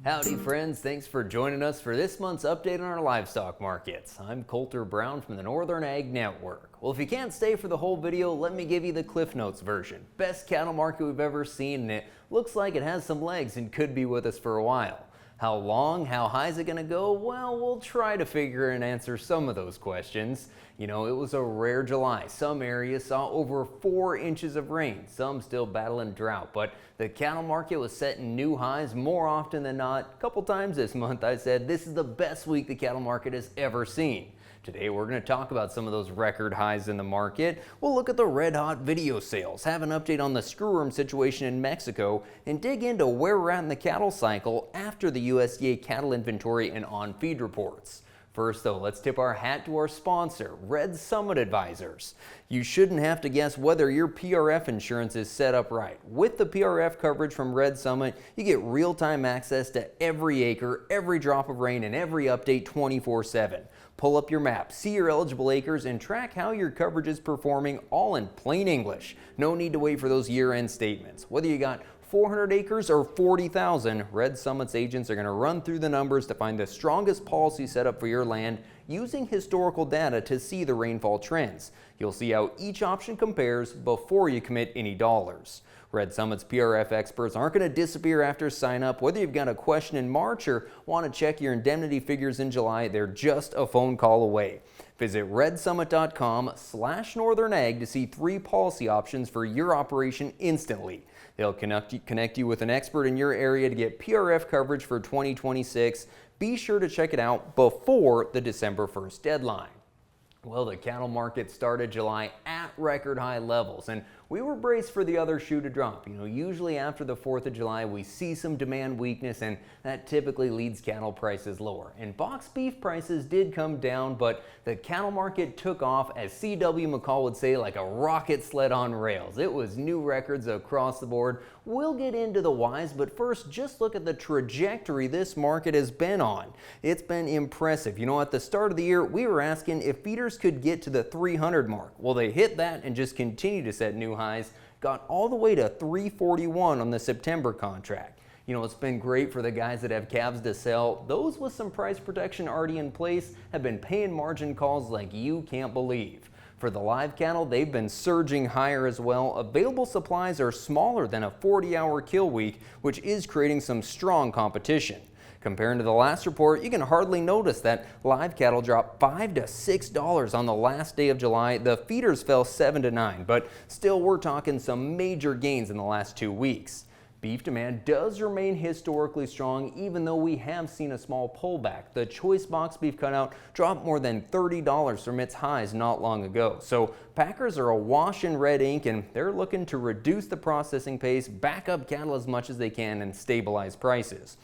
Howdy friends, thanks for joining us for this month's update on our livestock markets. I'm Colter Brown from the Northern Ag Network. Well, if you can't stay for the whole video, let me give you the Cliff Notes version. Best cattle market we've ever seen, and it looks like it has some legs and could be with us for a while. How long, how high is it going to go? Well, we'll try to figure and answer some of those questions. You know, it was a rare July. Some areas saw over 4 inches of rain, some still battling drought, but the cattle market was setting new highs more often than not. A couple times this month I said this is the best week the cattle market has ever seen. Today we're going to talk about some of those record highs in the market. We'll look at the red hot video sales, have an update on the screwworm situation in Mexico, and dig into where we're at in the cattle cycle after the USDA cattle inventory and on-feed reports. First though, let's tip our hat to our sponsor, Red Summit Advisors. You shouldn't have to guess whether your PRF insurance is set up right. With the PRF coverage from Red Summit, you get real-time access to every acre, every drop of rain, and every update 24/7. Pull up your map, see your eligible acres, and track how your coverage is performing, all in plain English. No need to wait for those year-end statements. Whether you got 400 acres or 40,000, Red Summit's agents are going to run through the numbers to find the strongest policy setup for your land using historical data to see the rainfall trends. You'll see how each option compares before you commit any dollars. Red Summit's PRF experts aren't going to disappear after sign up. Whether you've got a question in March or want to check your indemnity figures in July, they're just a phone call away. Visit redsummit.com/northernag to see 3 policy options for your operation instantly. They'll connect you with an expert in your area to get PRF coverage for 2026. Be sure to check it out before the December 1st deadline. Well, the cattle market started July at record high levels, and we were braced for the other shoe to drop. You know, usually after the 4th of July, we see some demand weakness, and that typically leads cattle prices lower. And box beef prices did come down, but the cattle market took off, as C.W. McCall would say, like a rocket sled on rails. It was new records across the board. We'll get into the whys, but first, just look at the trajectory this market has been on. It's been impressive. You know, at the start of the year, we were asking if feeders could get to the 300 mark. Well, they hit that and just continue to set new highs, got all the way to 341 on the September contract. You know, it's been great for the guys that have calves to sell. Those with some price protection already in place have been paying margin calls like you can't believe. For the live cattle, they've been surging higher as well. Available supplies are smaller than a 40-hour kill week, which is creating some strong competition. Comparing to the last report, you can hardly notice that live cattle dropped $5 to $6 on the last day of July. The feeders fell 7 to 9, but still we're talking some major gains in the last 2 weeks. Beef demand does remain historically strong, even though we have seen a small pullback. The choice box beef cutout dropped more than $30 from its highs not long ago. So packers are awash in red ink, and they're looking to reduce the processing pace, back up cattle as much as they can, and stabilize prices.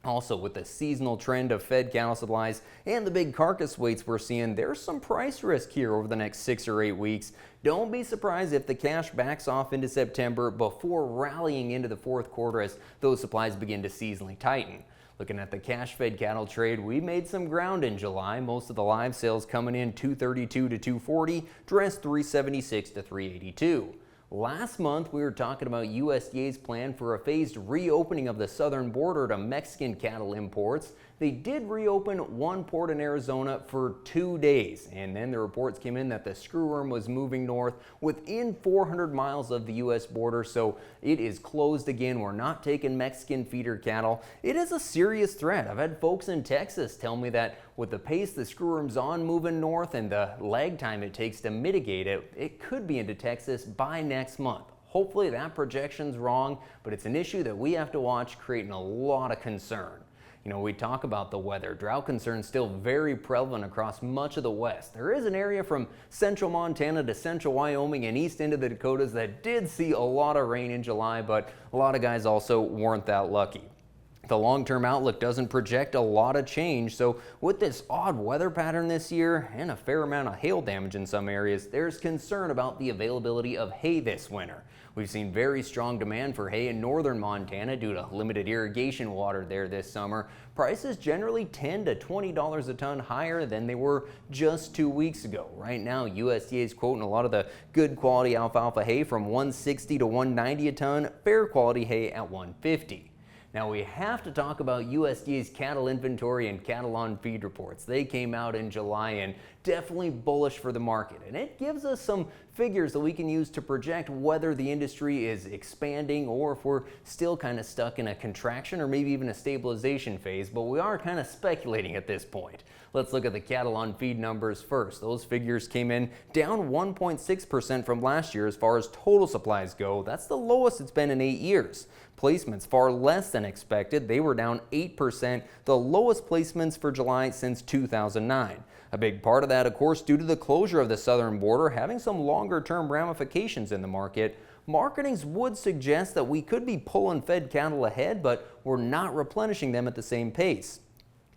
Also, with the seasonal trend of fed cattle supplies and the big carcass weights we're seeing, there's some price risk here over the next 6 or 8 weeks. Don't be surprised if the cash backs off into September before rallying into the 4th quarter as those supplies begin to seasonally tighten. Looking at the cash-fed cattle trade, we made some ground in July. Most of the live sales coming in 232 to 240, dressed 376 to 382. Last month, we were talking about USDA's plan for a phased reopening of the southern border to Mexican cattle imports. They did reopen one port in Arizona for 2 days, and then the reports came in that the screwworm was moving north within 400 miles of the U.S. border, so it is closed again. We're not taking Mexican feeder cattle. It is a serious threat. I've had folks in Texas tell me that with the pace the screwworm's on moving north and the lag time it takes to mitigate it, it could be into Texas by next month. Hopefully that projection's wrong, but it's an issue that we have to watch, creating a lot of concern. You know, we talk about the weather. Drought concerns still very prevalent across much of the West. There is an area from central Montana to central Wyoming and east into the Dakotas that did see a lot of rain in July, but a lot of guys also weren't that lucky. The long-term outlook doesn't project a lot of change, so with this odd weather pattern this year and a fair amount of hail damage in some areas, there's concern about the availability of hay this winter. We've seen very strong demand for hay in northern Montana due to limited irrigation water there this summer. Prices generally $10 to $20 a ton higher than they were just 2 weeks ago. Right now, USDA is quoting a lot of the good quality alfalfa hay from $160 to $190 a ton, fair quality hay at $150. Now we have to talk about USDA's cattle inventory and cattle on feed reports. They came out in July and definitely bullish for the market. And it gives us some figures that we can use to project whether the industry is expanding or if we're still kind of stuck in a contraction or maybe even a stabilization phase, but we are kind of speculating at this point. Let's look at the cattle on feed numbers first. Those figures came in down 1.6% from last year as far as total supplies go. That's the lowest it's been in 8 years. Placements far less than expected. They were down 8%, the lowest placements for July since 2009. A big part of that, of course, due to the closure of the southern border having some longer-term ramifications in the market. Marketings would suggest that we could be pulling fed cattle ahead, but we're not replenishing them at the same pace.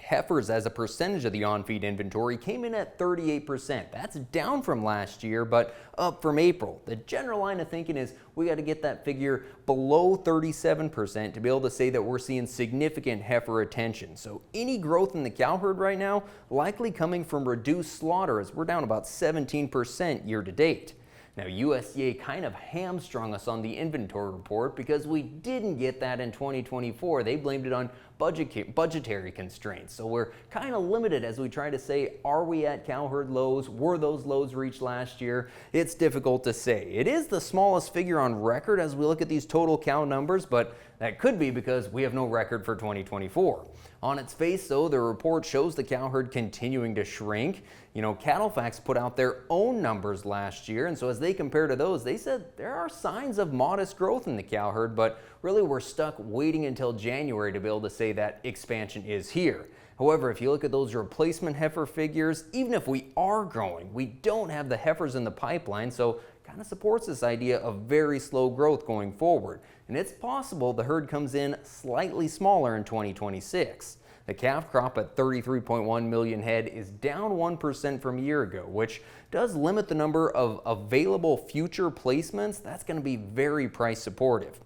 Heifers as a percentage of the on-feed inventory came in at 38%. That's down from last year, but up from April. The general line of thinking is we got to get that figure below 37% to be able to say that we're seeing significant heifer retention. So any growth in the cow herd right now likely coming from reduced slaughter, as we're down about 17% year to date. Now, USDA kind of hamstrung us on the inventory report because we didn't get that in 2024. They blamed it on budgetary constraints. So we're kind of limited as we try to say, are we at cow herd lows? Were those lows reached last year? It's difficult to say. It is the smallest figure on record as we look at these total cow numbers, but that could be because we have no record for 2024. On its face, though, the report shows the cow herd continuing to shrink. You know, CattleFax put out their own numbers last year, and so as they compare to those, they said there are signs of modest growth in the cow herd, but really we're stuck waiting until January to be able to say that expansion is here. However, if you look at those replacement heifer figures, even if we are growing, we don't have the heifers in the pipeline, so kind of supports this idea of very slow growth going forward. And it's possible the herd comes in slightly smaller in 2026. The calf crop at 33.1 million head is down 1% from a year ago, which does limit the number of available future placements. That's going to be very price supportive.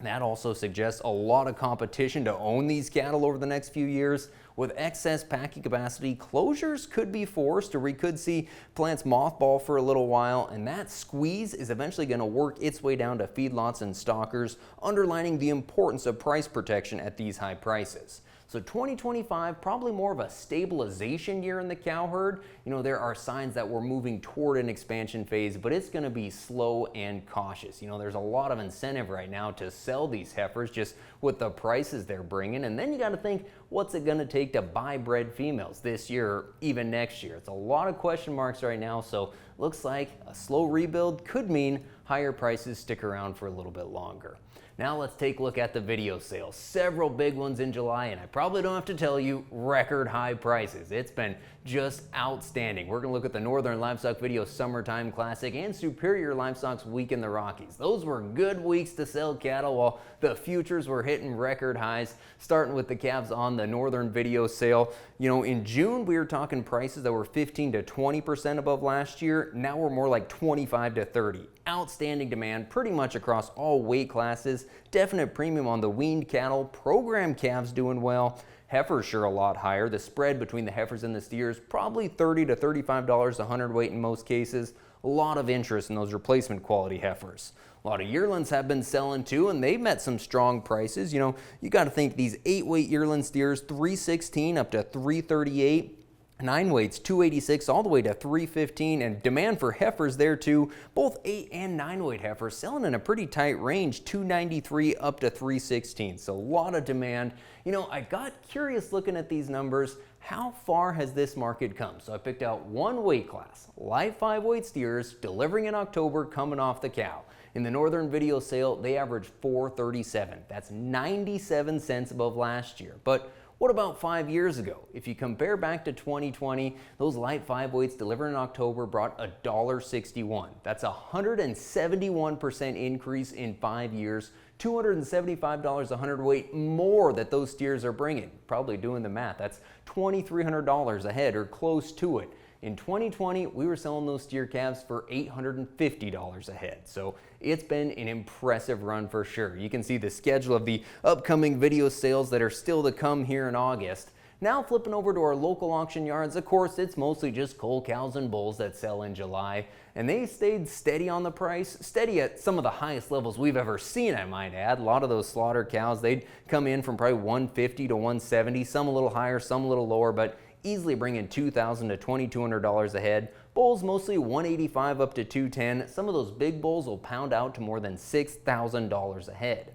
That also suggests a lot of competition to own these cattle over the next few years. With excess packing capacity, closures could be forced, or we could see plants mothball for a little while, and that squeeze is eventually going to work its way down to feedlots and stockers, underlining the importance of price protection at these high prices. So 2025, probably more of a stabilization year in the cow herd. You know, there are signs that we're moving toward an expansion phase, but it's going to be slow and cautious. You know, there's a lot of incentive right now to sell these heifers just with the prices they're bringing. And then you got to think, what's it going to take to buy bred females this year or even next year? It's a lot of question marks right now. So looks like a slow rebuild could mean higher prices stick around for a little bit longer. Now let's take a look at the video sales. Several big ones in July, and I probably don't have to tell you, record high prices. It's been just outstanding. We're going to look at the Northern Livestock Video Summertime Classic and Superior Livestock's Week in the Rockies. Those were good weeks to sell cattle while the futures were hitting record highs, starting with the calves on the Northern Video sale. You know, in June, we were talking prices that were 15 to 20% above last year. Now we're more like 25 to 30. Outstanding demand pretty much across all weight classes. Definite premium on the weaned cattle. Program calves doing well. Heifers sure a lot higher. The spread between the heifers and the steers probably $30 to $35 a hundredweight in most cases. A lot of interest in those replacement quality heifers. A lot of yearlings have been selling too, and they've met some strong prices. You know, you got to think these 8-weight yearling steers, $316 up to $338. 9 weights, $286 all the way to $315, and demand for heifers there too. Both 8 and 9 weight heifers selling in a pretty tight range, $293 up to $316. So a lot of demand. You know, I got curious looking at these numbers. How far has this market come? So I picked out one weight class, live 5-weight steers, delivering in October, coming off the cow. In the Northern Video sale, they averaged $437. That's 97 cents above last year. But what about 5 years ago? If you compare back to 2020, those light 5 weights delivered in October brought $1.61. That's a 171% increase in 5 years, $275 a hundredweight more that those steers are bringing. Probably doing the math, that's $2,300 a head or close to it. In 2020, we were selling those steer calves for $850 a head. So it's been an impressive run for sure. You can see the schedule of the upcoming video sales that are still to come here in August. Now flipping over to our local auction yards, of course it's mostly just cull cows and bulls that sell in July, and they stayed steady on the price, steady at some of the highest levels we've ever seen, I might add. A lot of those slaughter cows, they'd come in from probably 150 to 170, some a little higher, some a little lower, but easily bringing $2,000 to $2,200 a head. Bulls mostly 185 up to 210. Some of those big bulls will pound out to more than $6,000 a head.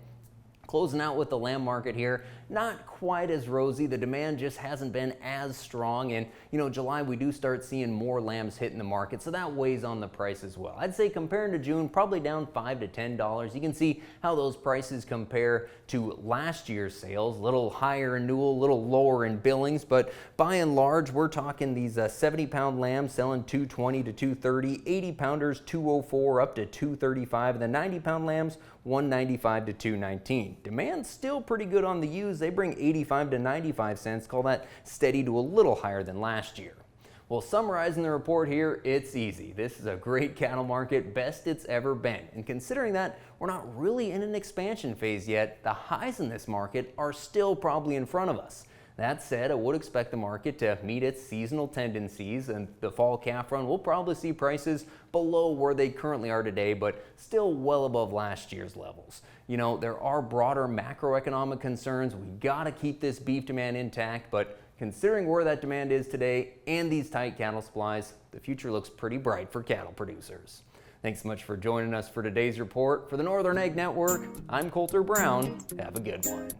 Closing out with the lamb market here, not quite as rosy. The demand just hasn't been as strong, and July we do start seeing more lambs hitting the market, so that weighs on the price as well. I'd say comparing to June, probably down $5 to $10. You can see how those prices compare to last year's sales, a little higher in Newell, a little lower in Billings, but by and large we're talking these 70-pound lambs selling $220 to $230, 80-pounders $204 up to $235, and the 90-pound lambs $195 to $219. Demand's still pretty good on the used. They bring 85 to 95 cents. Call that steady to a little higher than last year. Well, summarizing the report here, it's easy. This is a great cattle market, best it's ever been. And considering that we're not really in an expansion phase yet, the highs in this market are still probably in front of us. That said, I would expect the market to meet its seasonal tendencies, and the fall calf run will probably see prices below where they currently are today, but still well above last year's levels. There are broader macroeconomic concerns. We got to keep this beef demand intact, but considering where that demand is today and these tight cattle supplies, the future looks pretty bright for cattle producers. Thanks so much for joining us for today's report. For the Northern Ag Network, I'm Colter Brown. Have a good one.